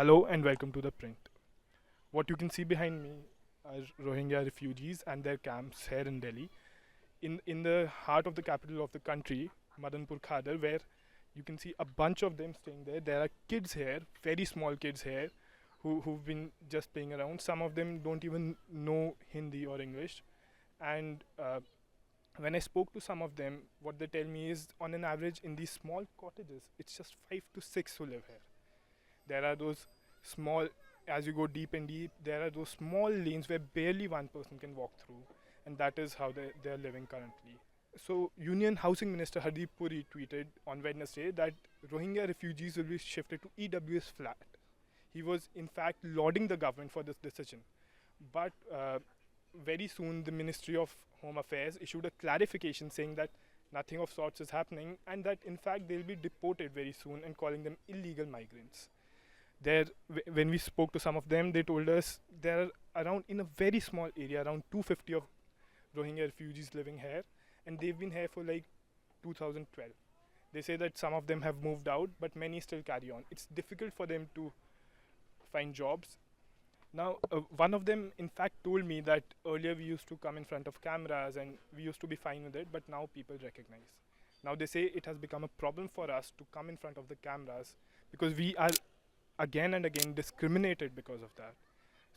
Hello and welcome to ThePrint. What you can see behind me are Rohingya refugees and their camps here in Delhi, in the heart of the capital of the country, Madanpur, Khadar, where you can see a bunch of them staying there. There are kids here, very small kids here, who've been just playing around. Some of them don't even know Hindi or English. And when I spoke to some of them, what they tell me is on an average in these small cottages, it's just 5 to 6 who live here. There are those small, as you go deep and deep, there are those small lanes where barely one person can walk through, and that is how they are living currently. So, Union Housing Minister Hardeep Puri tweeted on Wednesday that Rohingya refugees will be shifted to EWS flat. He was, in fact, lauding the government for this decision. But very soon, the Ministry of Home Affairs issued a clarification saying that nothing of sorts is happening and that, in fact, they'll be deported very soon and calling them illegal migrants. When we spoke to some of them, they told us there are around, in a very small area, around 250 of Rohingya refugees living here, and they've been here for like 2012. They say that some of them have moved out, but many still carry on. It's difficult for them to find jobs. Now, one of them, in fact, told me that earlier we used to come in front of cameras and we used to be fine with it, but now people recognize. Now they say it has become a problem for us to come in front of the cameras because we are again and again discriminated because of that.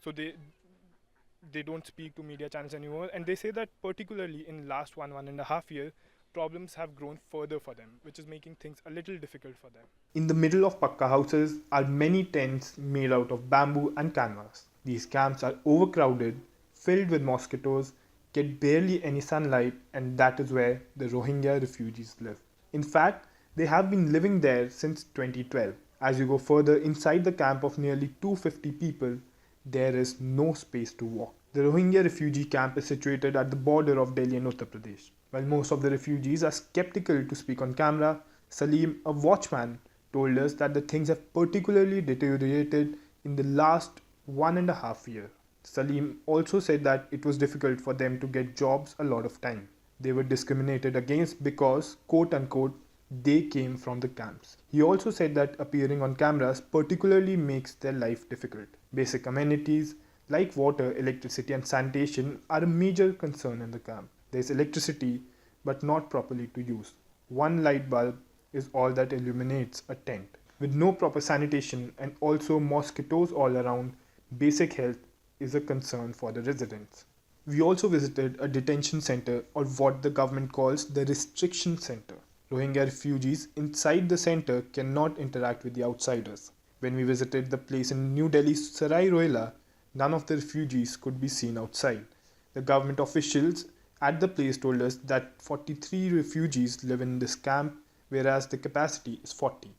So they don't speak to media channels anymore, and they say that particularly in last 1.5 year, problems have grown further for them, which is making things a little difficult for them. In the middle of Pakka houses are many tents made out of bamboo and canvas. These camps are overcrowded, filled with mosquitoes, get barely any sunlight, and that is where the Rohingya refugees live. In fact, they have been living there since 2012. As you go further inside the camp of nearly 250 people, there is no space to walk. The Rohingya refugee camp is situated at the border of Delhi and Uttar Pradesh. While most of the refugees are skeptical to speak on camera, Salim, a watchman, told us that the things have particularly deteriorated in the last 1.5 years. Salim also said that it was difficult for them to get jobs a lot of time. They were discriminated against because, quote unquote, they came from the camps. He also said that appearing on cameras particularly makes their life difficult. Basic amenities like water, electricity and sanitation are a major concern in the camp. There is electricity but not properly to use. One light bulb is all that illuminates a tent. With no proper sanitation and also mosquitoes all around, basic health is a concern for the residents. We also visited a detention center, or what the government calls the restriction center. Rohingya refugees inside the center cannot interact with the outsiders. When we visited the place in New Delhi's Sarai Rohila, none of the refugees could be seen outside. The government officials at the place told us that 43 refugees live in this camp, whereas the capacity is 40.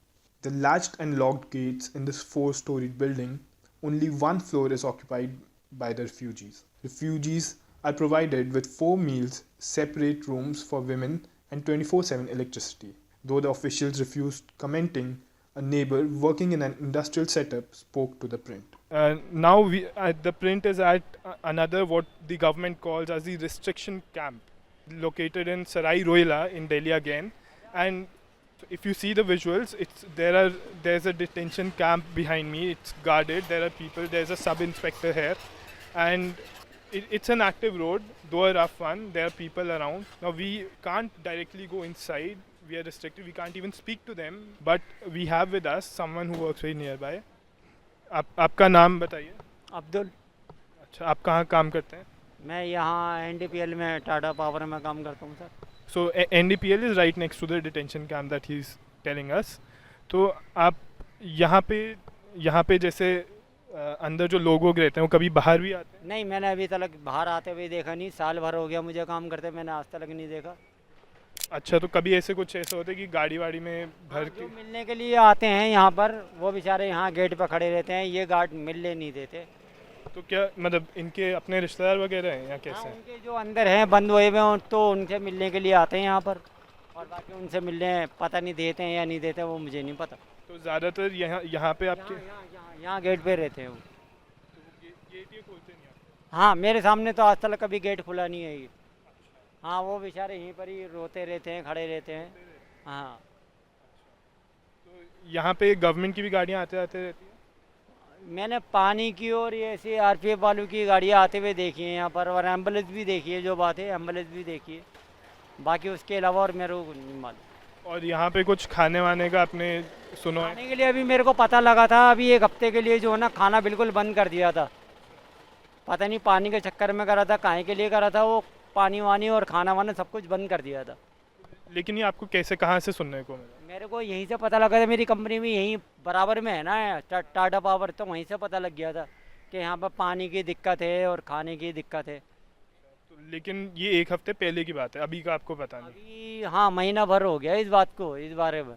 The latched and locked gates in this 4-storied building, only one floor is occupied by the refugees. Refugees are provided with 4 meals, separate rooms for women, and 24/7 electricity. Though the officials refused commenting, a neighbor working in an industrial setup spoke to ThePrint. Now ThePrint is at another what the government calls as the restriction camp, located in Sarai Rohila in Delhi again. And if you see the visuals, there's a detention camp behind me. It's guarded. There are people. There's a sub-inspector here, and it's an active road, though a rough one. There are people around. Now we can't directly go inside. We are restricted. We can't even speak to them. But we have with us someone who works very nearby. आपका नाम बताइए. अब्दुल. अच्छा, आप कहाँ काम करते हैं? मैं यहाँ एनडीपीएल में टाटा पावर में काम करता हूँ sir. So NDPL is right next to the detention camp that he's telling us. तो आप यहाँ पे जैसे अंदर जो लोग रहते हैं वो कभी बाहर भी आते हैं? नहीं, मैंने अभी तक बाहर आते हुए देखा नहीं. साल भर हो गया मुझे काम करते, मैंने आज तक नहीं देखा. अच्छा, तो कभी ऐसे कुछ ऐसा होता है कि गाड़ी वाड़ी में भर के मिलने के लिए आते हैं यहाँ पर, वो बेचारे यहाँ गेट पर खड़े रहते हैं, ये गार्ड मिलने नहीं देते. तो क्या मतलब इनके अपने रिश्तेदार वगैरह हैं या कैसे? उनके जो अंदर हैं बंद हुए हुए तो उनसे मिलने के लिए आते हैं यहाँ पर, और बाकी उनसे मिलने पता नहीं देते हैं या नहीं देते, वो मुझे नहीं पता. तो ज़्यादातर यहाँ पे आपके यहाँ गेट पे रहते हैं वो. तो गेट ये खोलते नहीं आप? हाँ, मेरे सामने तो आज तक कभी गेट खुला नहीं है ये. हाँ, वो बेचारे यहीं पर ही रोते रहते हैं, खड़े रहते हैं. हाँ. तो यहाँ पे गवर्नमेंट की भी गाड़ियाँ आते आते रहती हैं? मैंने पानी की और ये ऐसे आरपीएफ वालों की गाड़ियाँ आते हुए देखी हैं यहाँ पर, और एम्बुलेंस भी देखी है, जो बात है एम्बुलेंस भी देखी है। बाकी उसके अलावा और मेरे को नहीं मालूम। और यहाँ पे कुछ खाने वाने का आपने सुना है? खाने के लिए अभी मेरे को पता लगा था, अभी एक हफ्ते के लिए जो है ना खाना बिल्कुल बंद कर दिया था। पता नहीं पानी के चक्कर में करा था, काहे के लिए करा था, वो पानी वानी और खाना वाना सब कुछ बंद कर दिया था। लेकिन ये आपको कैसे, कहाँ से सुनने को मिला? मेरे को यहीं से पता लगा था, मेरी कंपनी में यहीं बराबर में है ना टाटा पावर, तो वहीं से पता लग गया था कि यहाँ पर पानी की दिक्कत है और खाने की दिक्कत है। तो लेकिन ये एक हफ्ते पहले की बात है, अभी का आपको पता नहीं? अभी हाँ महीना भर हो गया इस बात को, इस बारे में।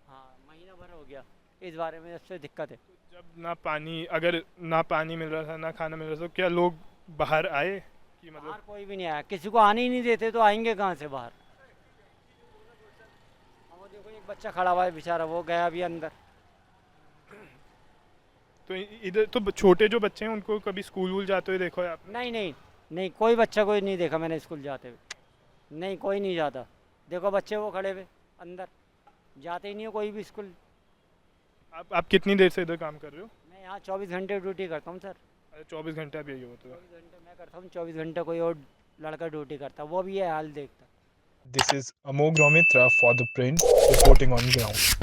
हाँ महीना भर हो गया इस बारे में, इससे दिक्कत है। जब ना पानी, अगर ना पानी मिल रहा था ना खाना मिल रहा था, तो क्या लोग बाहर आए कि बाहर मतलब? कोई भी नहीं आया, किसी को आने ही नहीं देते, तो आएंगे कहाँ से बाहर। अब वो देखो एक बच्चा खड़ा हुआ है बेचारा, वो गया अभी अंदर। तो इधर तो छोटे जो बच्चे हैं उनको कभी स्कूल वूल जाते हुए देखो है आपने? नहीं नहीं नहीं, कोई बच्चा कोई नहीं देखा मैंने स्कूल जाते हुए, नहीं कोई नहीं जाता। देखो बच्चे वो खड़े हुए अंदर, जाते ही नहीं है कोई भी स्कूल। आप कितनी देर से इधर काम कर रहे हो? मैं यहाँ 24 घंटे ड्यूटी करता हूँ सर। अरे 24 घंटे आप यही होते हो? 24 घंटे मैं करता हूँ, 24 घंटे कोई और लड़का ड्यूटी करता, वो भी ये हाल देखता। This is Amogh Rohmetra for The Print, reporting on ground.